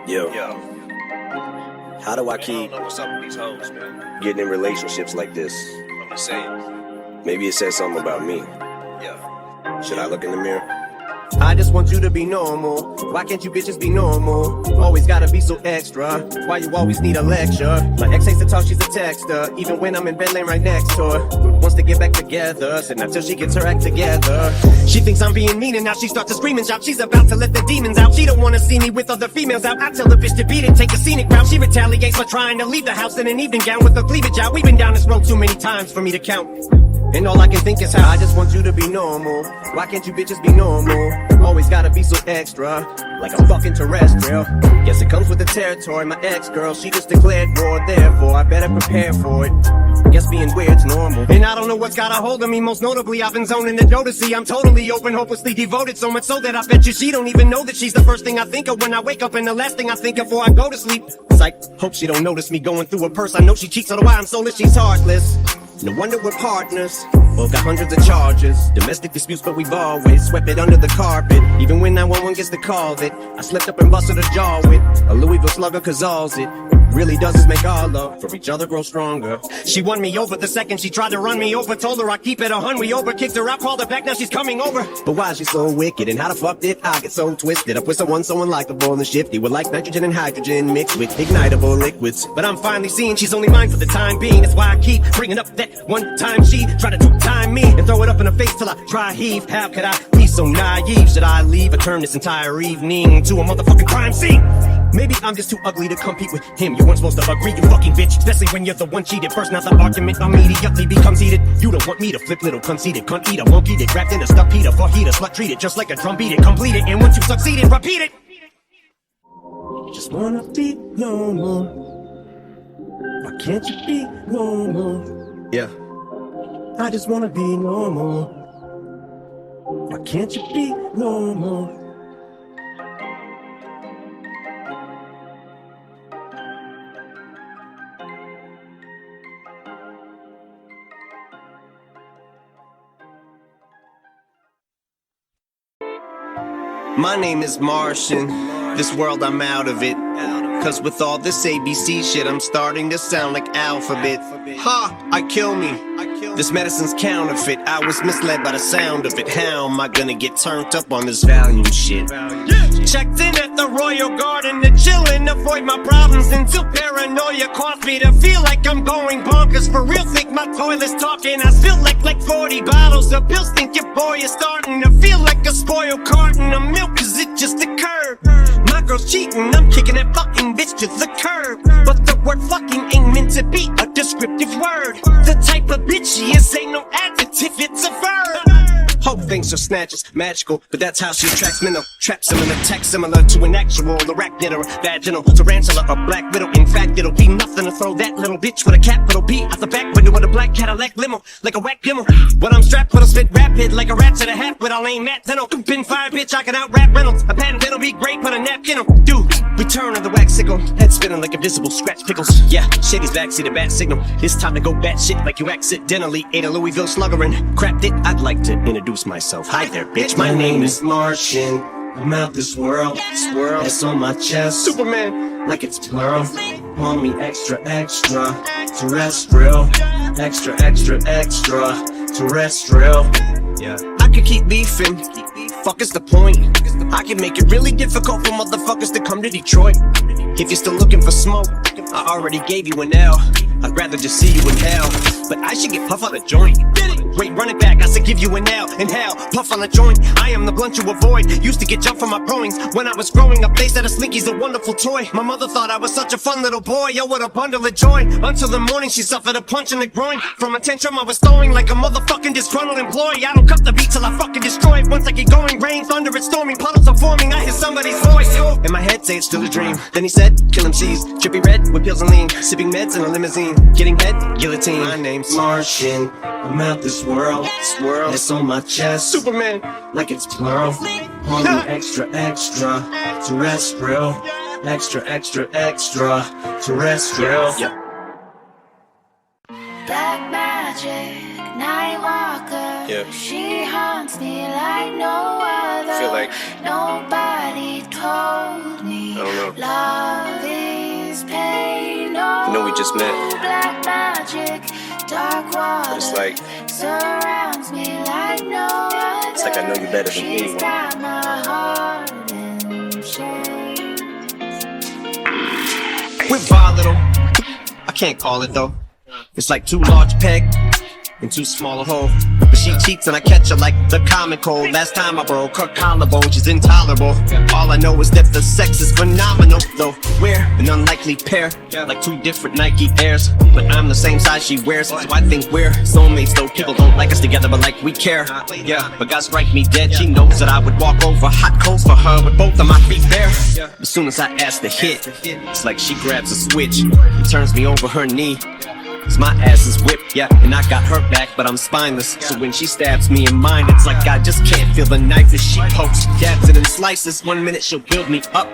Yo, Yo, how do I man, I keep don't know what's up with these hoes, man. getting in relationships like this? I'm just saying. Maybe it says something about me. Yeah. Should I look in the mirror? I just want you to be normal. Why can't you bitches be normal? Always gotta be so extra. Why you always need a lecture? My ex hates to talk, she's a texter. Even when I'm in bed laying right next to her. Wants to get back together, so not till she gets her act together. She thinks I'm being mean and now she starts to scream and shout. She's about to let the demons out. She don't wanna see me with other females out. I tell the bitch to beat it, take a scenic route. She retaliates for trying to leave the house in an evening gown with her cleavage out. We've been down this road too many times for me to count. And all I can think is how I just want you to be normal. Why can't you bitches be normal? Always gotta be so extra, like I'm fucking terrestrial. Guess it comes with the territory. My ex-girl, she just declared war. Therefore, I better prepare for it. Guess being weird's normal. And I don't know what's got a hold of me. Most notably, I've been zoning the Jodeci. I'm totally open, hopelessly devoted. So much so that I bet you she don't even know that she's the first thing I think of when I wake up and the last thing I think of before I go to sleep. Psych, hope she don't notice me going through her purse. I know she cheats, otherwise I'm soulless, she's heartless. No wonder we're partners. Both got hundreds of charges. Domestic disputes, but we've always swept it under the carpet. Even when 911 gets the call that I slipped up and busted a jaw with a Louisville slugger, cause all's it really does is make our love for each other grow stronger. She won me over the second she tried to run me over. Told her I keep it 100. We over, kicked her out, called her back, now she's coming over. But why is she so wicked? And how the fuck did I get so twisted up with someone so unlikable and shifty? With like nitrogen and hydrogen mixed with ignitable liquids. But I'm finally seeing she's only mine for the time being. That's why I keep bringing up that one time she tried to two-time me and throw it up in her face till I try heave. How could I be so naive? Should I leave or turn this entire evening to a motherfucking crime scene? Maybe I'm just too ugly to compete with him. You weren't supposed to agree, you fucking bitch. Especially when you're the one cheated first. Now the argument immediately becomes heated. You don't want me to flip, little conceited cunt eater. Won't eat it, wrapped in a stuffed heater. For heater, slut treated just like a drum beat it. Complete it, and once you succeeded, repeat it. Just wanna be normal. Why can't you be normal? Yeah. I just wanna be normal. Why can't you be normal? My name is Marsh, and this world I'm out of it. Cause with all this ABC shit, I'm starting to sound like alphabet. Ha! I kill me. This medicine's counterfeit. I was misled by the sound of it. How am I gonna get turned up on this volume shit? Checked in at the Royal Garden to chill and avoid my problems until paranoia caused me to feel like I'm going bonkers. For real, think my toilet's talking. I spill like 40 bottles of pills. Think your boy is starting to feel like a spoiled carton of milk, cause it just occurred. My girl's cheating, I'm kicking that fucking bitch to the curb. But the word fucking ain't meant to be a descriptive word. The type of bitch she is ain't no adjective, it's a verb. Hope things are snatches, magical, but that's how she attracts mental. Trap similar, text similar to an actual arachnid or vaginal tarantula or black widow. In fact, it'll be nothing to throw that little bitch with a capital B out the back window of a black Cadillac limo, like a whack limo. When I'm strapped, but I'll spit rapid like a rat to the hat, but I'll aim at Tenno. Been fired, bitch, I can out-rap Reynolds. A patent pen'll be great, put a napkin on. Dude, return of the wax sickle, head spinning like invisible scratch pickles. Yeah, Shady's backseat, a bat signal. It's time to go bat shit like you accidentally ate a Louisville slugger and crapped it. I'd like to introduce myself. Hi there, bitch. My name is Martian. I'm out this world. Swirl. That's on my chest. Superman. Like it's plural. Call me extra, extra. Terrestrial. Extra, extra, extra. Terrestrial. Yeah. I could keep beefing. Fuck is the point? I can make it really difficult for motherfuckers to come to Detroit. If you're still looking for smoke, I already gave you an L. I'd rather just see you in hell. But I should get puff on a joint. Wait, run it back, I said give you an L. Inhale, puff on a joint. I am the blunt you avoid. Used to get jumped from my growings. When I was growing up, they said a slinky's a wonderful toy. My mother thought I was such a fun little boy. Yo, what a bundle of joy. Until the morning, she suffered a punch in the groin. From a tantrum I was throwing like a motherfucking disgruntled employee. I don't cut the beat till I fucking destroy it. Once I get going, rain, thunder, it's storming. Puddles are forming, I hear somebody's voice. In my head, say it's still a dream. Then he said, kill MCs. Trippy red with pills and lean. Sipping meds in a limousine. Getting head, guillotine. My name's Martian. I'm out this world. Swirl. It's on my chest. Superman. Like it's plural. Call me extra, extra. Terrestrial. Extra, extra, extra. Terrestrial. Yeah. Black magic, night walker. Yeah. She haunts me like no other. Feel like nobody told me. I don't know. Love just met. Black magic, dark water. It's like surrounds me like no other. It's like I know you better than She's anyone. got my heart in chains. We're volatile. I can't call it though. It's like too large peg and too small a hole. But she cheats and I catch her like the common cold. Last time I broke her collarbone, she's intolerable. All I know is that the sex is phenomenal, though we're an unlikely pair, like two different Nike Airs. But I'm the same size she wears, so I think we're soulmates. Though people don't like us together, but like we care. Yeah, but God strike me dead. She knows that I would walk over hot coals for her with both of my feet bare. As soon as I ask to hit, it's like she grabs a switch and turns me over her knee. Cause my ass is whipped, yeah, and I got her back, but I'm spineless. So when she stabs me in mine, it's like I just can't feel the knife as she pokes, dabs it in slices. 1 minute she'll build me up,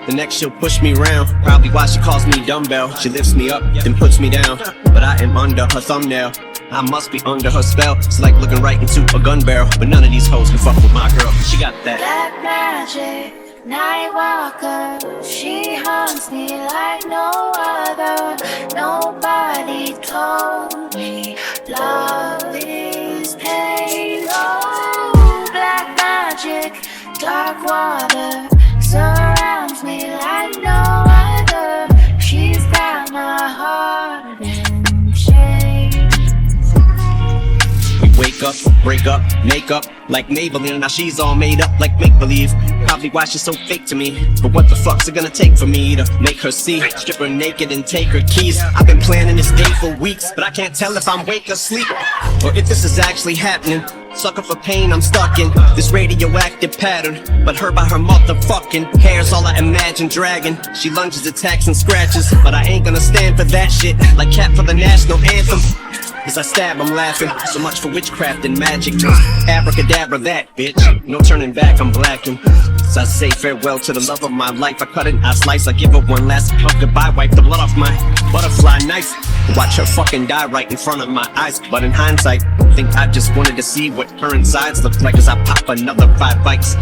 the next she'll push me around. Probably why she calls me dumbbell. She lifts me up, then puts me down, but I am under her thumbnail. I must be under her spell. It's like looking right into a gun barrel, but none of these hoes can fuck with my girl. She got that Black magic, night walker. She haunts me like no other. Nobody told me love is pain. Oh, black magic, dark water surrounds me like no other. She's got my heart in chains. we wake up, break up, make up like Maybelline. Now she's all made up like make-believe. Probably why she's so fake to me. But what the fuck's it gonna take for me to make her see? Strip her naked and take her keys. I've been planning this day for weeks, but I can't tell if I'm awake or sleep, or if this is actually happening. Sucker for pain, I'm stuck in this radioactive pattern. But her by her motherfucking hair's all I imagine dragging. She lunges, attacks, and scratches, but I ain't gonna stand for that shit. Like Cat for the national anthem. As I stab, I'm laughing. So much for witchcraft and magic. Abracadabra that, bitch. No turning back, I'm blacking. So I say farewell to the love of my life. I cut it, I slice, I give her one last hug goodbye. Wipe the blood off my butterfly knife. Watch her fucking die right in front of my eyes. But in hindsight, I think I just wanted to see what her insides look like as I pop another 5 bites.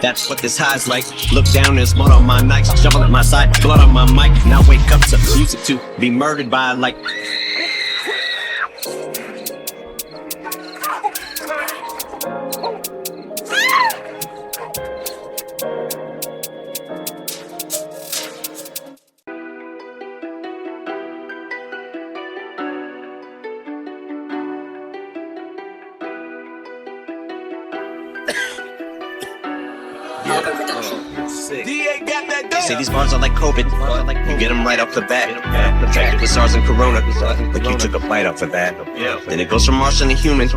That's what this high's like. Look down, there's mud on my knife. Shovel at my side, blood on my mic. Now wake up to music to be murdered by like. See, these bars are like COVID. You get them right off the bat. Infected with SARS and Corona. Like you took a bite off of that. Then it goes from Marsh to human.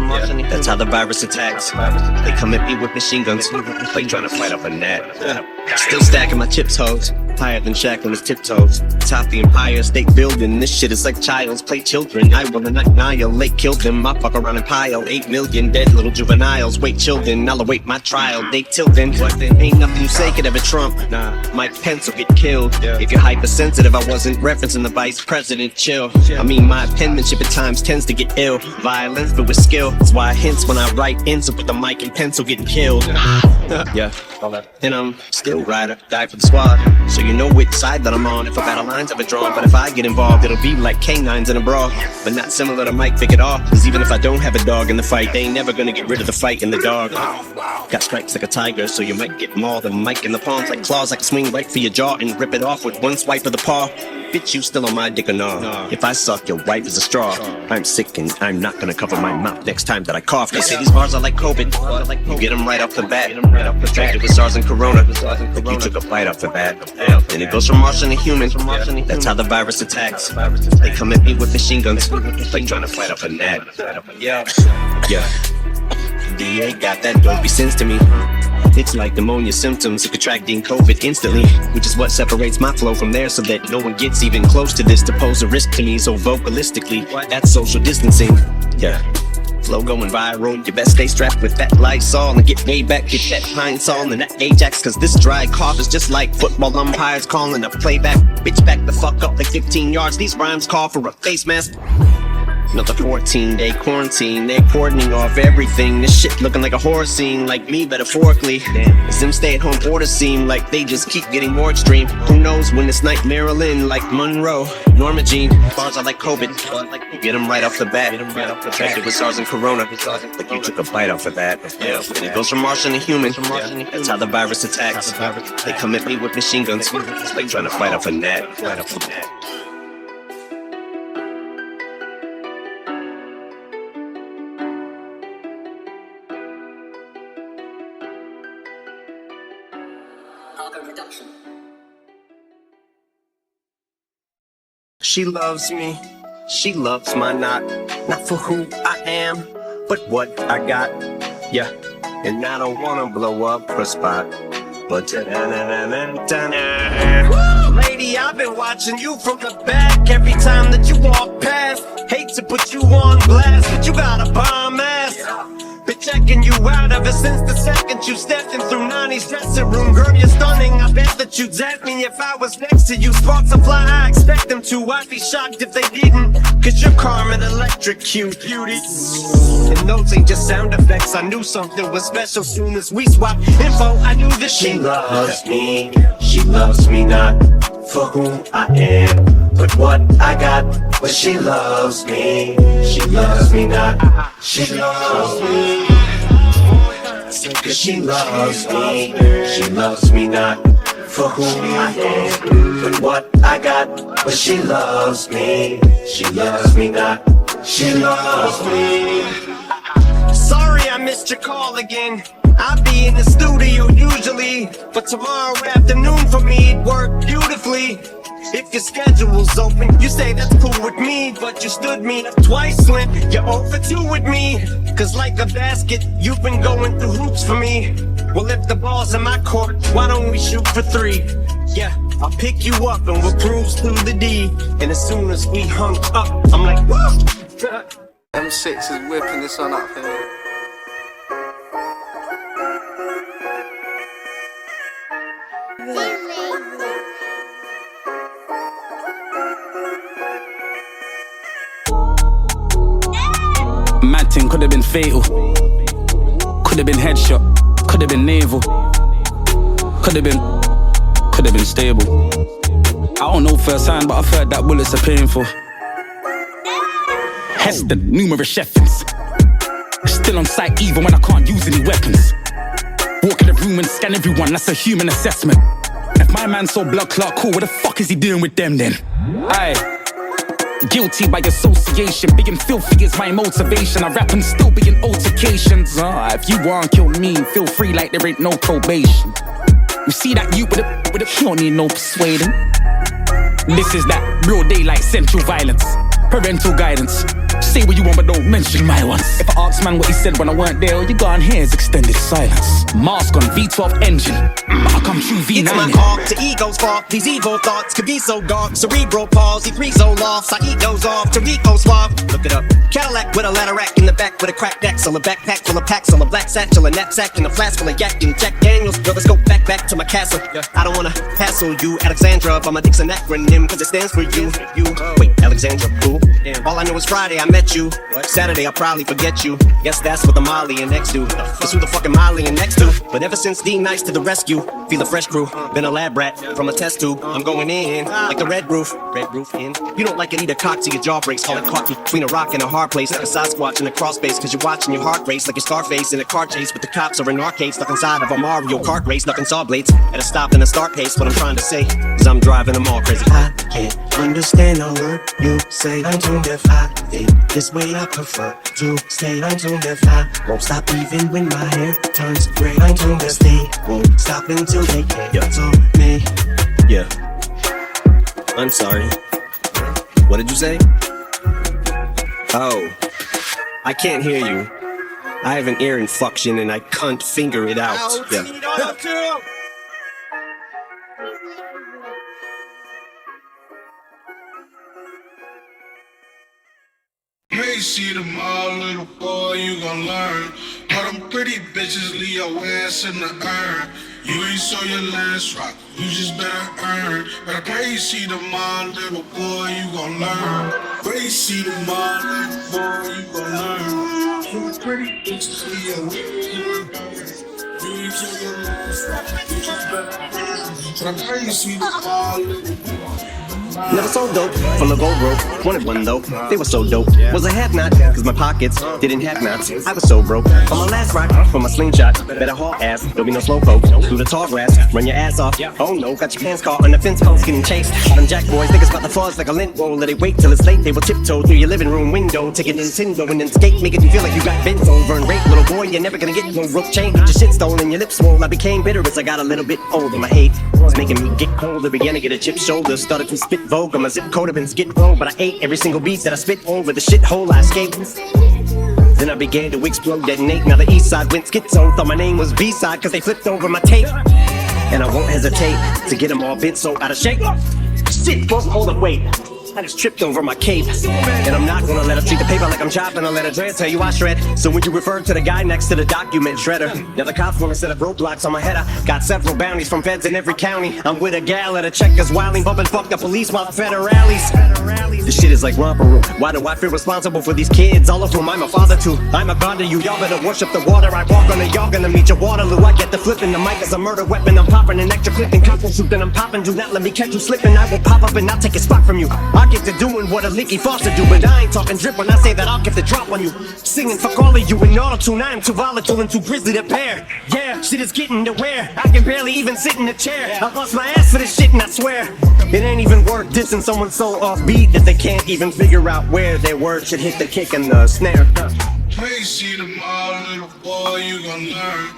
That's how the virus attacks. They come at me with machine guns, like trying to fight off a gnat. Still stacking my chips, hoes. Higher than Shaq on his tiptoes. Top the Empire State Building. This shit is like child's play children. I will annihilate, kill them. I fuck around and pile 8 million dead little juveniles. Wait, children, I'll await my trial. They till then, ain't nothing you say could ever trump. My pencil get killed. If you're hypersensitive, I wasn't referencing the vice president. Chill. I mean, my penmanship at times tends to get ill. Violence, but with skill. That's why I hints when I write ends up with the mic and pencil getting killed. Yeah, and I'm still rider, die for the squad. So you know which side that I'm on if a battle line's ever drawn. But if I get involved, it'll be like canines in a brawl. But not similar to Mike, pick it off. Cause even if I don't have a dog in the fight, they ain't never gonna get rid of the fight in the dog. Got stripes like a tiger, so you might get mauled. The mic in the palms like claws, I can swing right for your jaw and rip it off with one swipe of the paw. Bitch, you still on my dick or nah? If I suck, your wife is a straw. I'm sick and I'm not gonna cover my mouth next time that I cough. They say these bars are like COVID. You get them right off the bat. Infected with SARS and Corona. Like you took a bite off the bat. Then it goes from Marsh to human. That's how the virus attacks. They come at me with machine guns, like trying to fight off a gnat. Yeah. DA got that dopey sense to me. It's like pneumonia symptoms of contracting COVID instantly, which is what separates my flow from theirs, so that no one gets even close to this to pose a risk to me. So vocalistically, that's social distancing. Yeah. Flow going viral, you best stay strapped with that Lysol and get way back, get that Pine Sol and that Ajax, cause this dry cough is just like football umpires calling a playback. Bitch, back the fuck up like 15 yards, these rhymes call for a face mask. Another 14-day quarantine. They're cordoning off everything. This shit looking like a horror scene. Like me, metaphorically. As them stay-at-home orders seem like they just keep getting more extreme. Who knows when this night Marilyn, like Monroe, Norma Jean. Bars are like COVID. Get them right off the bat. Infected with SARS and Corona. Like you took a bite off of that. Yeah. And it goes from Martian to human. That's how the virus attacks. They come at me with machine guns. It's like trying to fight off a gnat. She loves me, she loves my not for who I am, but what I got, yeah. And I don't wanna blow up her spot, but lady, I've been watching you from the back every time that you walk past. Hate to put you on blast, but you got a bomb ass. Been checking you out ever since the second you stepped in through Nani's dressing room. Girl, you're stunning, I bet that you'd zap me if I was next to you. Sparks will fly, I expect them to. I'd be shocked if they didn't, cause you're calm and electrocute, beauty. And those ain't just sound effects, I knew something was special soon as we swapped info. I knew that she loves me not for who I am, but what I got. But she loves me not, she loves me. Cause she loves me not for who I am, but what I got. But she loves me not, she loves me. Sorry I missed your call again. I'll be in the studio usually, but tomorrow afternoon for me it'd work beautifully. If your schedule's open, you say that's cool with me, but you stood me up twice, Slim. You're 0 for 2 with me, cause like a basket, you've been going through hoops for me. Well, if the ball's in my court, why don't we shoot for 3? Yeah, I'll pick you up and we'll cruise through the D. And as soon as we hung up, I'm like, woo! M6 is whipping this one up here. Mad thing could have been fatal, could have been headshot, could have been naval, could have been stable. I don't know firsthand, but I've heard that bullets are painful. Heston, numerous chefins, still on site even when I can't use any weapons. Walk in the room and scan everyone, that's a human assessment. If my man saw blood clot cool, what the fuck is he doing with them then? Aye. Guilty by association, being filthy is my motivation. I rap and still be in altercations. If you want kill me, feel free like there ain't no probation. You see that you with a, you don't need no persuading. This is that real daylight central violence. Parental guidance. Say what you want but don't mention my ones. If I ask man what he said when I weren't there, all you got in here is extended silence. Mask on V12 engine, I come true V9. It's my fault, to ego's fault. These evil thoughts could be so dark. Cerebral palsy, freezo lost. I egos off, Tarico suave. Look it up. Cadillac with a ladder rack in the back with a cracked axle. A backpack full of packs on a black satchel. A knapsack and a flask full of yak and Jack Daniels. Yo, let's go back to my castle. I don't wanna hassle you, Alexandra, but my dick's an acronym cause it stands for you. Wait, Alexandra, cool. All I know is Friday I met you. Saturday I'll probably forget you. Guess that's what the Molly and X do. Guess who the fucking Molly and X do? But ever since D Nice to the rescue, feel a fresh crew. Been a lab rat from a test tube. I'm going in like the red roof. Red roof in. You don't like it, eat a cock till your jaw breaks. Call it caught between a rock and a hard place. Like a Sasquatch in a crawl space. Cause you're watching your heart race like a Scarface in a car chase. But the cops are in arcades stuck inside of a Mario Kart race. Knucking saw blades at a stop and a start pace. What I'm trying to say is I'm driving them all crazy. I can't understand a word you say. I'm too deaf. I think this way I prefer to stay. I'm too deaf. I won't stop even when my hair turns gray. I'm too deaf. They won't stop until they get to me. Yeah. I'm sorry. What did you say? Oh. I can't hear you. I have an ear infection and I can't finger it out. Yeah. Hey, see tomorrow, little boy, you gon' learn. All them pretty bitches leave your ass in the urn. You ain't saw your last rock, you just better earn. But I pray you see tomorrow, little boy, you gon' learn. Pray you see tomorrow, little boy, you gon' learn. All them pretty bitches leave your ass in the urn. You ain't saw your last rock, you just better earn. But I pray you see tomorrow, little boy. Never so dope, from the gold rope. Wanted one though, they were so dope. Was a have not, cause my pockets didn't have knots. I was so broke. On my last rock, for my slingshot. Better haul ass, there'll be no slow poke. Through the tall grass, run your ass off. Oh no, got your pants caught on the fence post, getting chased. Them jack boys think it's about to fuzz like a lint roller. They wait till it's late, they will tiptoe through your living room window. Take it Nintendo and then skate, making you feel like you got bent over and raped. Little boy, you're never gonna get no rope chain. Your shit stolen, your lips swole. I became bitter as I got a little bit older. My hate was making me get colder. Began to get a chip shoulder. Started to spit vulgar. My zip code have been skid row, but I ate every single beat that I spit over the shithole I escaped. Then I began to explode, detonate. Now the east side went schizo. Thought my name was B-side cause they flipped over my tape. And I won't hesitate to get them all bent so out of shape. Shit, folks, hold up, wait. I just tripped over my cape. And I'm not gonna let her treat the paper like I'm chopping a letter. Tell you I shred. So when you refer to the guy next to the document shredder, now the cops wanna set up roadblocks on my head. I got several bounties from feds in every county. I'm with a gal at a Checkers wilding, bumping fuck the police while federales. This shit is like romper room. Why do I feel responsible for these kids? All of whom I'm a father to. I'm a god to you. Y'all better worship the water I walk on. Y'all gonna meet your Waterloo. I get the flipping. The mic is a murder weapon. I'm popping an extra clip and cotton soup. Then I'm popping. Do not let me catch you slipping. I will pop up and I'll take a spot from you. I get to doing what a leaky faucet do, but I ain't talking drip when I say that I'll get the drop on you. Singing fuck all of you in auto-tune. I am too volatile and too grisly to pair. Yeah, shit is getting to wear. I can barely even sit in a chair. I lost my ass for this shit and I swear it ain't even worth dissing someone so offbeat that they can't even figure out where their words should hit the kick and the snare. Please see tomorrow, little boy, you gon' learn.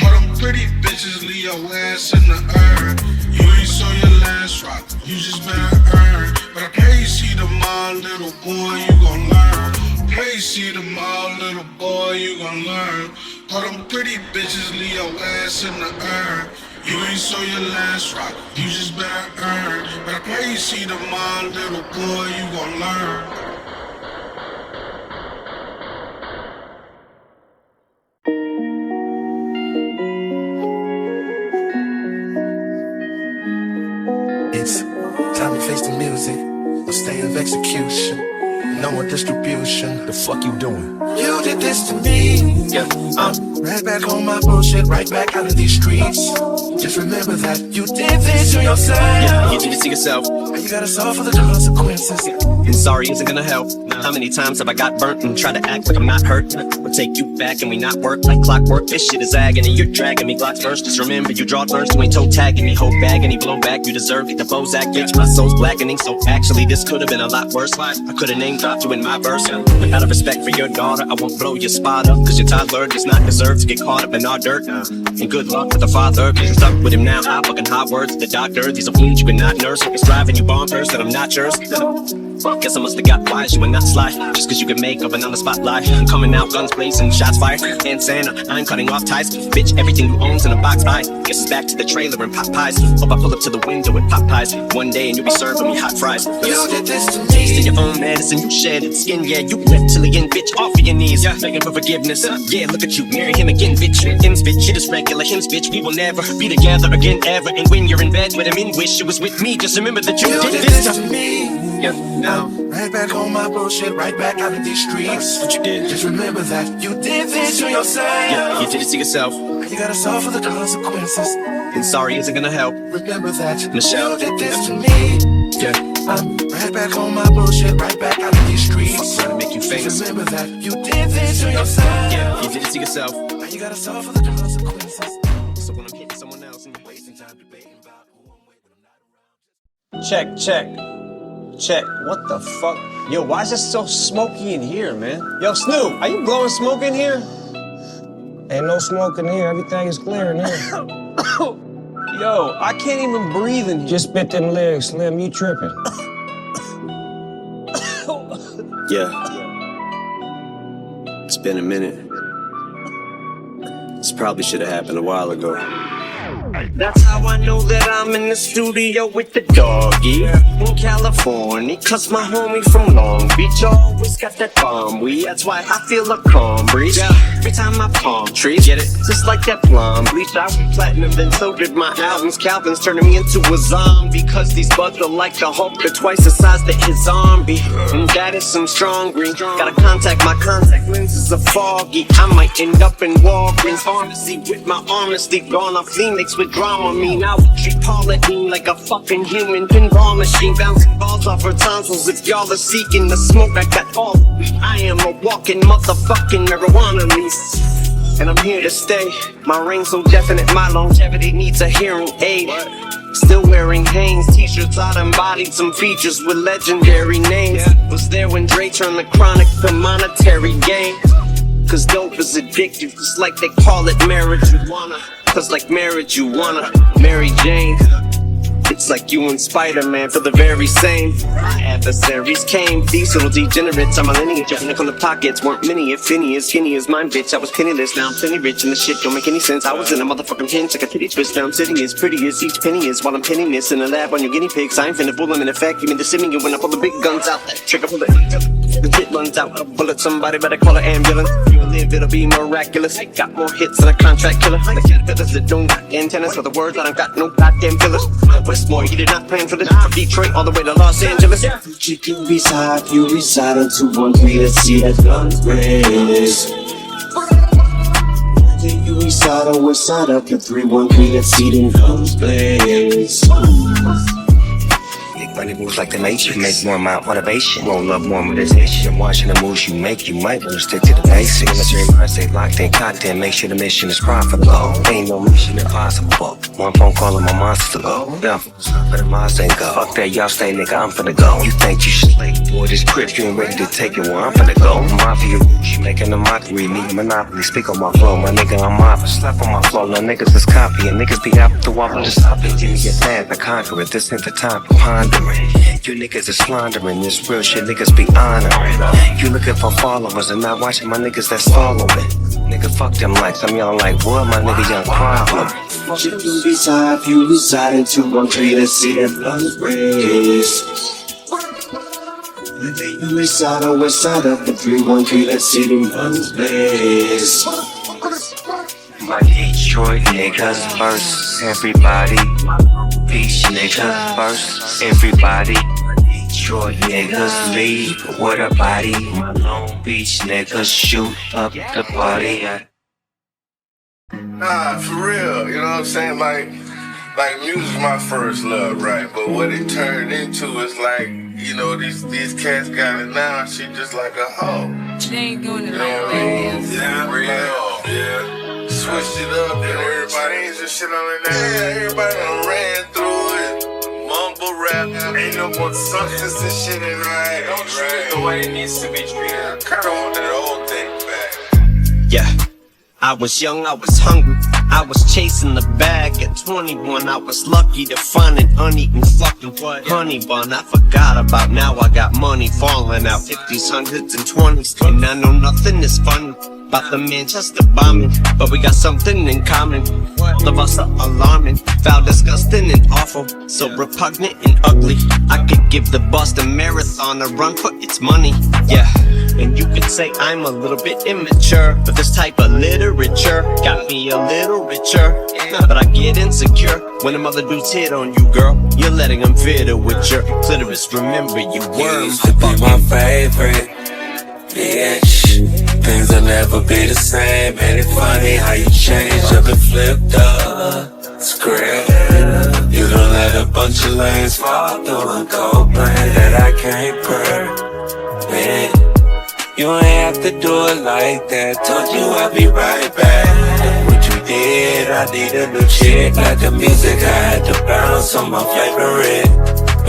All them pretty bitches leave your ass in the urn. You ain't saw your last rock, you just better earn. But I pray you see tomorrow, little boy, you gon' learn. Pray you see tomorrow, little boy, you gon' learn. All them pretty bitches leave your ass in the urn. You ain't saw your last rock, you just better earn. But I pray you see tomorrow, little boy, you gon' learn. It's time to face the music, no stay of execution, no more distribution. The fuck you doing? You did this to me. Yeah, I'm right back on my bullshit, right back out of these streets. Just remember that you did this to yourself. Yeah, you did it to yourself. And you gotta suffer the consequences. And sorry isn't gonna help. How many times have I got burnt and tried to act like I'm not hurt? We'll take you back and we not work like clockwork. This shit is agony, you're dragging me Glocks first. Just remember you draw first, you ain't toe tagging me. Whole bag any blow back, you deserve it. The Bozak bitch, my soul's blackening. So actually this could've been a lot worse. I could've name dropped you in my verse. But out of respect for your daughter, I won't blow your spot up. Cause your toddler does not deserve to get caught up in our dirt. And good luck with the father, cause you're stuck with him now. Hot fucking hot words, the doctor. These are wounds you cannot nurse. It's driving you bonkers that I'm not yours. Guess I must've got wise, you were not sly. Just cause you can make up another spotlight. I'm coming out, guns blazing, shots fired. And Santa, I'm cutting off ties. Bitch, everything you own's in a box. I guess it's back to the trailer and pot pies. Hope I pull up to the window with pot pies. One day and you'll be serving me hot fries. You did this to Taste of me. your own medicine, you shed its skin. Yeah, you reptilian bitch, off of your knees. Begging for forgiveness. Yeah, look at you, marry him again, bitch. Hymns, bitch, shit is regular. Hymns, bitch, we will never be together again, ever. And when you're in bed with him in wish you was with me, just remember that you You did did this this to to me. me. Yeah, Now, right back on my bullshit, right back out of these streets. what you did. Just remember that you did this to yourself. Yeah, you did it to yourself. And you gotta suffer the consequences. And sorry isn't gonna help. Remember that Michelle. you did this to me. Yeah, I'm right back on my bullshit, right back out of these streets. trying to make you famous. Just remember that you did this to yourself. Yeah, you did it to yourself. And you gotta suffer the consequences. So when I'm hitting someone else and Wasting time debating about who I'm with when I'm not around. Check, check. Check. What the fuck? Yo, why is it so smoky in here, man? Yo, Snoop, are you blowing smoke in here? Ain't no smoke in here. Everything is clear in here. Yo, I can't even breathe in here. Just spit them lyrics, Slim. You tripping. Yeah. It's been a minute. This probably should have happened a while ago. That's how I know that I'm in the studio with the doggy in California. Cause my homie from Long Beach always got that bomb weed. That's why I feel a calm breeze every time I palm trees. Get it? Just like that blonde bleach. I went platinum, then so did my albums. Calvin's turning me into a zombie. Cause these buds are like the Hulk, they're twice the size that his zombie. And that is some strong green. Gotta contact, my contact lenses are foggy. I might end up in Walgreens pharmacy with my honesty gone off Phoenix with drama. Me now treat Paula Dean like a fucking human pinball machine, bouncing balls off her tonsils. If y'all are seeking the smoke, I got all. I am a walking motherfucking marijuana lease, and I'm here to stay. My ring's so definite, my longevity needs a hearing aid. Still wearing Hanes t-shirts, I embodied some features with legendary names. Was there when Dre turned the chronic to monetary gain. Cause dope is addictive, just like they call it marijuana. Cause like marriage you wanna Mary Jane. It's like you and Spider-Man for the very same. My adversaries came, these little degenerates. I'm a lineage, jumping on the pockets weren't many, if any, as skinny as mine, bitch. I was penniless, now I'm plenty rich, and the shit don't make any sense. I was in a motherfucking pinch, like a titty twist. Now I'm sitting as pretty as each penny is, while I'm pinning this in a lab on your guinea pigs. I ain't finna fool them in effect, you mean the simian when I pull the big guns out. That trigger pull the shit runs out, a bullet, somebody better call an ambulance. If you live, it'll be miraculous. Got more hits than a contract killer. The caterpillars that don't got antennas for the words that I got no goddamn fillers. Westmore, you did not plan for this. From Detroit all the way to Los Angeles. Chicken reside, you reside on 213. Let's see that Gunz race. Then you reside on west side up to 313. Let's see them Gunz blaze. Money moves like the nature, make more amount motivation, roll up more meditation. Watching the moves you make, you might wanna stick to the basics. Military mind stay locked in content, make sure the mission is profitable. Ain't no mission impossible. One phone call and my monster go. Yeah, for the monster ain't go. Fuck that, y'all stay, nigga, I'm finna go. You think you slay, boy, this grip, you ain't ready to take it, well, I'm finna go. Mafia rules, you making a mockery, me monopoly. Speak on my flow, my nigga, I'm mob. Slap on my flow, now niggas is copying. Niggas be out the wall, I'm just stopping. Give me your path, I conquer it, this ain't the time for pondering. You niggas is slandering, this real shit niggas be honoring. You looking for followers and not watching my niggas that's following. Nigga, fuck them likes, I'm yelling like, what, my nigga, young problem. Chicken reside, you reside in 213. Let's see that Gunz race. Then you reside on west side up to 313. Let's see them Gunz blaze. My Detroit niggas first, everybody. Beach niggas first, everybody. Detroit niggas lead with a body. My Long Beach niggas shoot up the party. Nah, for real, you know what I'm saying? Like music's my first love, right? But what it turned into is like, you know, these cats got it now. She just like a hoe. She ain't doing it like that. Yeah, real, yeah. Switched it up and everybody ain't just shit on it now. Everybody done ran through it. Mumble rap, ain't no more substance and shit in right. Don't treat it the way it needs to be treated. I kinda want that old thing back. Yeah, I was young, I was hungry, I was chasing the bag. At 21, I was lucky to find an uneaten fucking honey bun. I forgot about now, I got money falling out 50s, 100s, and 20s. And I know nothing is funny about the Manchester bombing, but we got something in common. All of us are alarming, foul, disgusting, and awful. So repugnant and ugly, I could give the Boston Marathon a run for its money. Yeah, and you could say I'm a little bit immature, but this type of literature got me a little richer. But I get insecure when them other dudes hit on you, girl. You're letting them fiddle with your clitoris. Remember, you worm. Used to be my favorite, bitch. Things will never be the same. Ain't it funny how you change up and flipped up? Script. You done let a bunch of lanes fall through a cold plan that I can't permit. You ain't have to do it like that. Told you I'll be right back. What you did, I need a new chick. Like the music, I had to bounce on my favorite.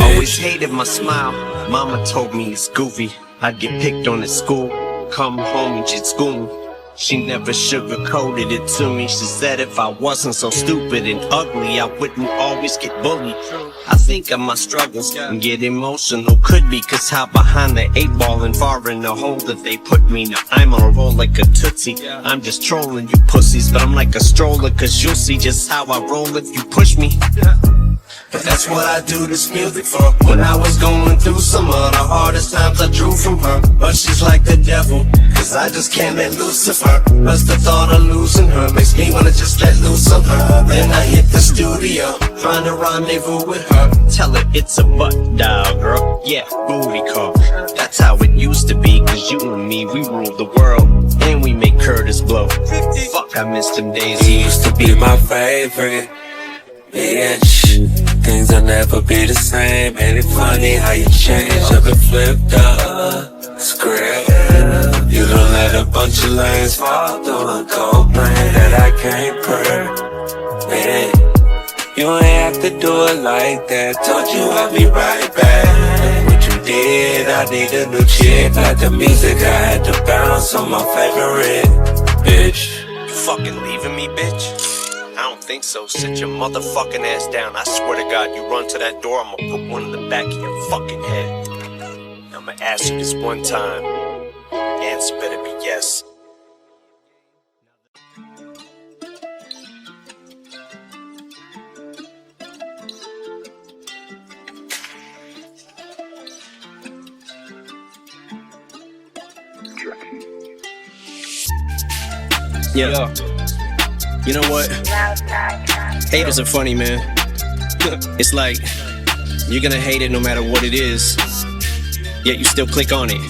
Always hated my smile. Mama told me it's goofy. I'd get picked on at school. Come home and she'd school me. She never sugarcoated it to me. She said if I wasn't so stupid and ugly, I wouldn't always get bullied. I think of my struggles and get emotional. Could be cause how behind the 8 ball and far in the hole that they put me. Now I'm on a roll like a tootsie. I'm just trolling you pussies, but I'm like a stroller, cause you'll see just how I roll if you push me. But that's what I do this music for. When I was going through some of the hardest times, I drew from her. But she's like the devil, cause I just can't let loose of her. Plus the thought of losing her makes me wanna just let loose of her. Then I hit the studio, trying to rendezvous with her. Tell her it's a butt dial, girl. Yeah, booty call. That's how it used to be, cause you and me, we ruled the world. And we make Curtis blow. Fuck, I miss them days. He used to be my favorite bitch. Things will never be the same. Ain't it funny how you change up and flipped up script? You don't let a bunch of lanes fall through a gold plane that I can't predict. You ain't have to do it like that. Told you I'll be right back. What you did, I need a new chick. Like the music, I had to bounce on my favorite bitch. You fucking leaving me, bitch? I don't think so. Sit your motherfucking ass down. I swear to God, you run to that door, I'ma put one in the back of your fucking head. I'ma ask you this one time. The answer better be yes. Yeah. You know what? Haters are funny, man. It's like, you're gonna hate it no matter what it is, yet you still click on it.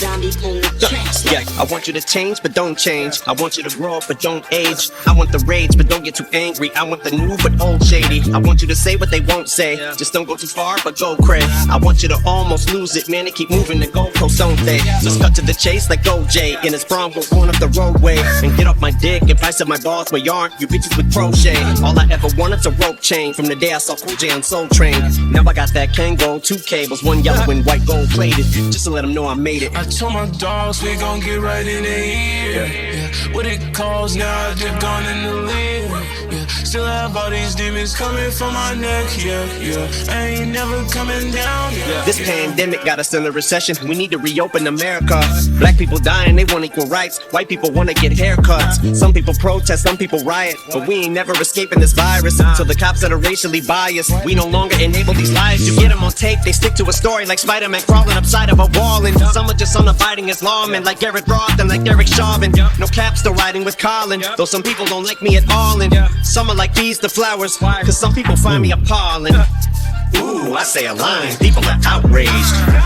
Yeah, I want you to change, but don't change. I want you to grow up, but don't age. I want the rage, but don't get too angry. I want the new, but old shady. I want you to say what they won't say. Just don't go too far, but go cray. I want you to almost lose it, man. They keep moving the goalposts, don't they? Let's cut to the chase like OJ in his Bronco going up the roadway. And get off my dick if I said my balls were yarn. You bitches with crochet. All I ever wanted's a rope chain from the day I saw Cool J on Soul Train. Now I got that Kango, 2 cables, 1 yellow and white gold plated. Just to let them know I made it. I told my dogs we gon' get right in the ear. Yeah. What it calls now, I just gone in the lead. Yeah. Still have all these demons coming from my neck. Yeah. I ain't never coming down. This pandemic got us in a recession. We need to reopen America. Black people dying, they want equal rights. White people want to get haircuts. Some people protest, some people riot. But we ain't never escaping this virus. So the cops that are racially biased, we no longer enable these lies. You get them on tape, they stick to a story like Spider-Man crawling upside of a wall. And some are just unabiding as lawmen, like Garrett Roth and like Derek Chauvin. No cap, still riding with Colin. Though some people don't like me at all. And some are like bees to flowers, cause some people find me appalling. Ooh, I say a line, people are outraged.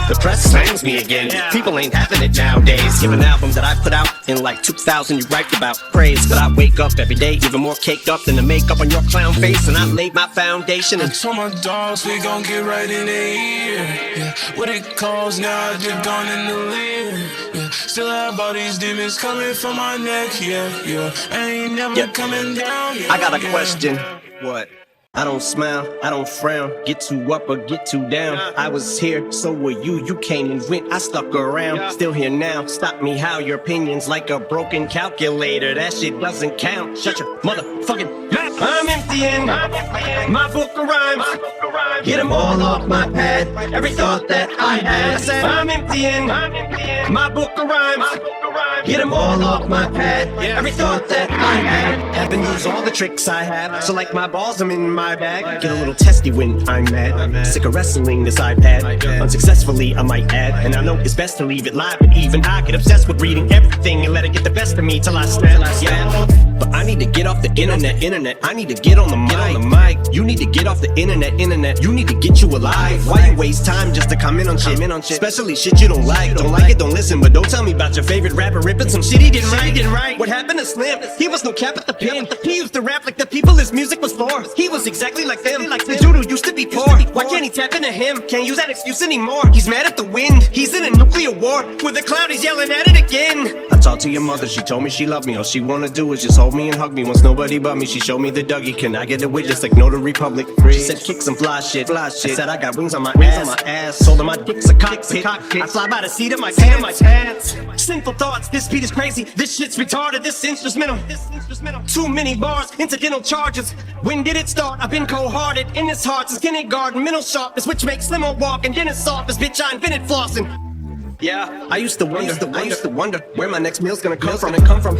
The press slams me again, people ain't having it nowadays. Give an album that I put out in like 2000 you write about praise. But I wake up every day even more caked up than the makeup on your clown face. And I laid my foundation and I told my dogs we gon' get right in the ear. Yeah. What it calls now, I just gone in the lead. Yeah. Still have all these demons coming from my neck. Yeah. I ain't never coming down. I got a question. What? I don't smile, I don't frown, get too up or get too down. I was here, so were you, you came and went, I stuck around. Still here now, stop me how your opinion's like a broken calculator. That shit doesn't count, shut your motherfucking mouth. I'm emptying my book of rhymes, get them all off my pad, every thought that I had. I said I'm emptying my book of rhymes, get them all off my pad, every thought that I had. Haven't used all the tricks I have, so like my balls I'm in my bag. Get a little testy when I'm mad. Sick of wrestling this iPad. Unsuccessfully, I might add. And I know it's best to leave it live, but even I get obsessed with reading everything and let it get the best of me till I snap. Yeah. But I need to get off the internet. I need to get on the mic. You need to get off the internet. You need to get you alive. Why you waste time just to comment on shit? Especially shit you don't like. Don't like it, don't listen. But don't tell me about your favorite rapper ripping some shit he didn't write. What happened to Slim? He was no cap at the pen. He used to rap like the people his music was for. He was exactly like them, like the dude who used to be poor. Why can't he tap into him? Can't use that excuse anymore. He's mad at the wind. He's in a nuclear war. With a cloud, he's yelling at it again. I talked to your mother, she told me she loved me. All she wanna do is just hold me and hug me. Wants nobody but me, she showed me the Dougie. Can I get a witness like no to Republic? She said kick some fly shit. I said I got wings on my ass. Told her my dick's a cockpit. I fly by the seat of my pants. Sinful thoughts, this beat is crazy. This shit's retarded, this instrumental. Too many bars, incidental charges. When did it start? I've been cold-hearted in this heart since kindergarten. Mental sharpness, which makes limo walk and dentist softness. Bitch, I invented flossing. Yeah, I used to wonder where my next meal's gonna come from.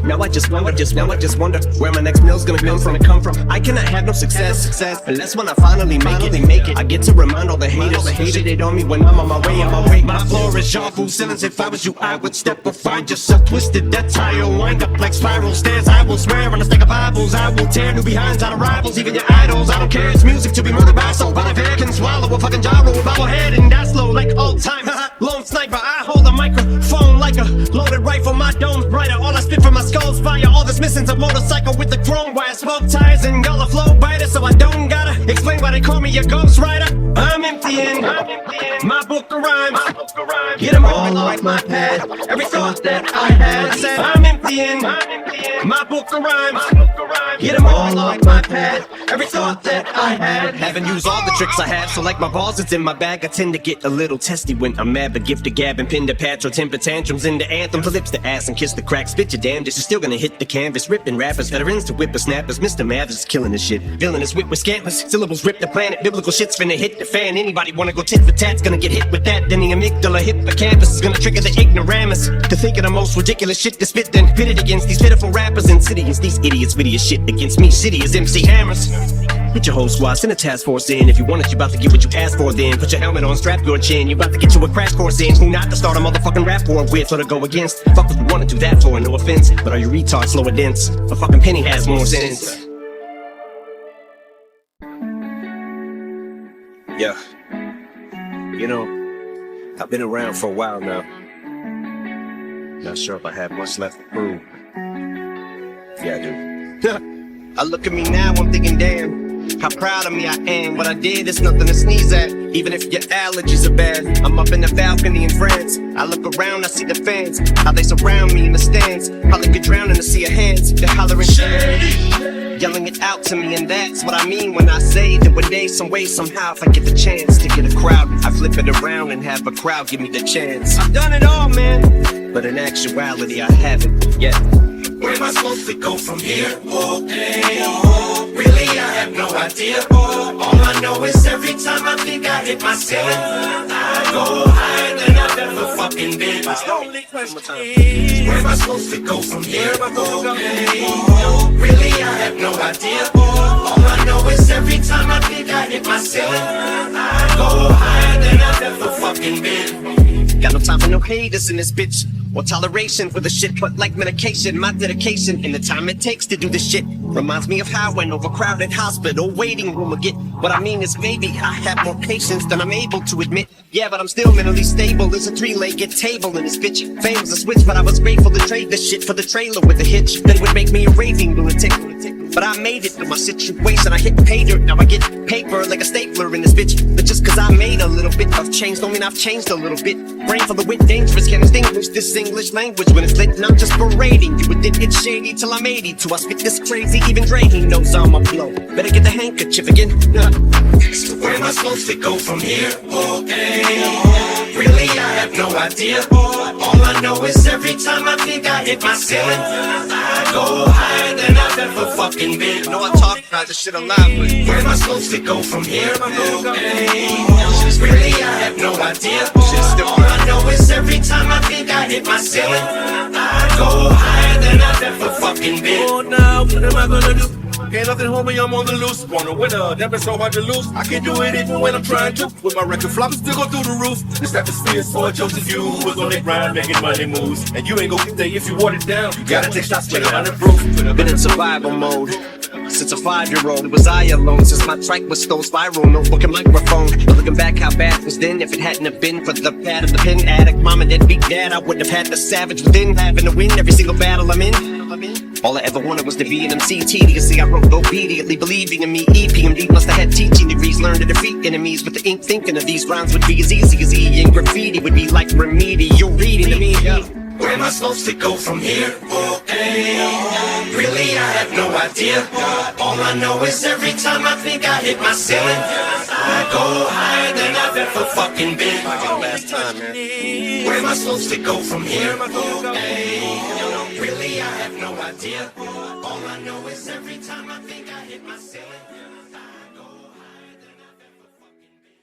Now I just wonder where my next meal's gonna come from. I cannot have no success unless when I finally make it. I get to remind all the haters who shitted on me when I'm on my way. My floor is Jean Food ceilings. If I was you, I would step or find yourself twisted. That tire wind up like spiral stairs. I will swear on a stack of Bibles. I will tear new behinds out of rivals, even your idols. I don't care, it's music to be murdered by. So if I can swallow a fucking gyro, a bobblehead and die slow like old time. Lone sniper, I hold a microphone like a loaded rifle. My dome's brighter. All I spit from my skull's fire. All that's missing's a motorcycle with the chrome wire, smoke tires and gullah flow biter. So I don't gotta explain why they call me a ghost writer. I'm emptying my book of rhymes. Get them all off my pad. Every thought that I had said I'm emptying my book of rhymes. Get them all off my pad. Every thought that I had. Haven't used all the tricks I have, so like my balls, it's in my bag. I tend to get a little testy when I'm mad, but gift to gab and pin to patch or temper tantrums into anthems. The lips to ass and kiss the crack. Spit your damnedest, you're still gonna hit the canvas. Ripping rappers, veterans to whippersnappers. Mr. Mathers is killing this shit. Villainous wit with scantless syllables rip the planet. Biblical shit's finna hit the fan. Anybody wanna go tit for tat's gonna get hit with that. Then the amygdala hippocampus is gonna trigger the ignoramus to think of the most ridiculous shit to spit, then pit it against these pitiful rappers. Insidious, these idiots video shit against me. City as MC Hammers. Hit your whole squad, send a task force in. If you want it, you about to get what you asked for then. Put your helmet on, strap your chin. You about to get you a crash course in. Who not to start a motherfucking rap war with or to go against? Fuck what you wanna do that for, no offense. But are you retards slow or dense? A fucking penny has more sense. Yeah. You know, I've been around for a while now. Not sure if I have much left to prove. Yeah, I do. I look at me now, I'm thinking, damn, how proud of me I am. What I did is nothing to sneeze at. Even if your allergies are bad, I'm up in the balcony in France. I look around, I see the fans, how they surround me in the stands. Probably could drown in the sea of hands. They're hollering shady, yelling it out to me, and that's what I mean when I say that one day, some way, somehow, if I get the chance to get a crowd, I flip it around and have a crowd give me the chance. I've done it all, man, but in actuality, I haven't yet. Where am I supposed to go from here? Oh, hey, oh, really, I have no idea. Oh, all I know is every time I think I hit my ceiling, I go higher than I've ever fucking been. Where am I supposed to go from here? Oh, hey, oh, really, I have no idea. Oh, all I know is every time I think I hit my ceiling, I go higher than I've ever fucking been. Got no time for no haters in this bitch, or toleration for the shit, but like medication, my dedication and the time it takes to do this shit reminds me of how an overcrowded hospital waiting room will get. What I mean is, maybe I have more patience than I'm able to admit. Yeah, but I'm still mentally stable. There's a three-legged table in this bitch. Fame was a switch, but I was grateful to trade this shit for the trailer with a hitch that would make me a raving lunatic. But I made it through my situation. I hit pay dirt, now I get paper like a stapler in this bitch. But just cause I made a little bit of change don't mean I've changed a little bit. Brain full of wit, dangerous, can't distinguish this English language when it's lit. And I'm just berating you with it, it's shady till I'm 82. I spit this crazy, even Dre, he knows I'm a blow. Better get the handkerchief again. So where am I supposed to go from here? Oh, hey, oh, really, I have no idea. Oh, all I know is every time I think I hit my ceiling, I go higher than I've ever fucking been. You know I talk about this shit a lot, but where am I supposed to go from here? Oh, hey, oh, really, I have no idea. All I know is every time I think I hit my ceiling, I go higher than I've ever fucking been. Oh, now, what am I gonna do? Ain't nothing, homie, I'm on the loose. Wanna win a, never so hard to lose. I can do it even when I'm trying to. With my record flop, still go through the roof. This atmosphere's for Joseph, you who was on the grind making money moves. And you ain't gon' get there if you water it down. You gotta take shots with 100 proof. Been in survival mode since a 5-year-old. It was I alone since my trike was stole spiral, notebook and microphone. But looking back how bad it was then, if it hadn't have been for the pad of the pen addict, mom and deadbeat dad, I wouldn't have had the savage within, having to win every single battle I'm in. All I ever wanted was to be an MC. Tediously I wrote obediently, believing in me. EPMD must have had teaching degrees, learned to defeat enemies with the ink, thinking of these rhymes would be as easy as E, and graffiti would be like remedial reading to me. Where am I supposed to go from here? Really, I have no idea. All I know is every time I think I hit my ceiling, I go higher than I've ever fucking been. Last time, man. Where am I supposed to go from here? Really, I have no idea. All I know is every time I think I hit my ceiling, I go higher than I've ever fucking been.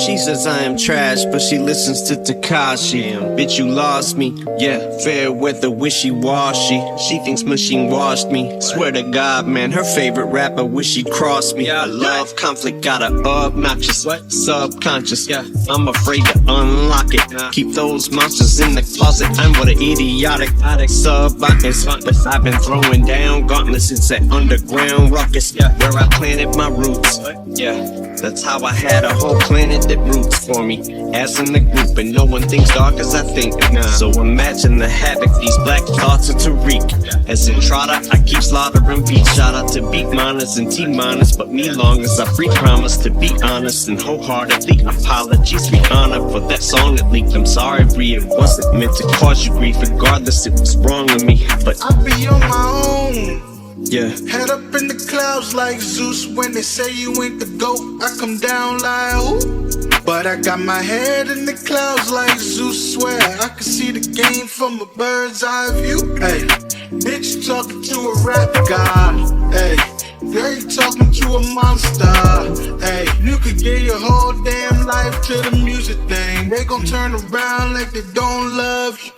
She says I am trash, but she listens to Tekashi. Bitch, you lost me. Yeah, fair weather, wishy-washy. She thinks machine washed me. Swear to God, man, her favorite rapper wish she crossed me. I love conflict, got her obnoxious, subconscious. I'm afraid to unlock it. Keep those monsters in the closet. I'm what an idiotic sub-botanist, but I've been throwing down gauntlets since that underground ruckus. Where I planted my roots. That's how I had a whole planet that roots for me, as in the group, and no one thinks dark as I think. So imagine the havoc these black thoughts are to wreak. As in Trotter, I keep slaughtering beats. Shout out to beat miners and T-miners, but me long as I free promise to be honest and wholeheartedly apologies be honored for that song that leaked. I'm sorry, Bree, it wasn't meant to cause you grief, regardless it was wrong of me, but I be on my own. Head up in the clouds like Zeus. When they say you ain't the GOAT, I come down like who? But I got my head in the clouds like Zeus. Swear I can see the game from a bird's eye view. Hey, bitch talking to a rap guy. Hey, girl you talking to a monster. Hey, you could give your whole damn life to the music thing. They gon' turn around like they don't love you.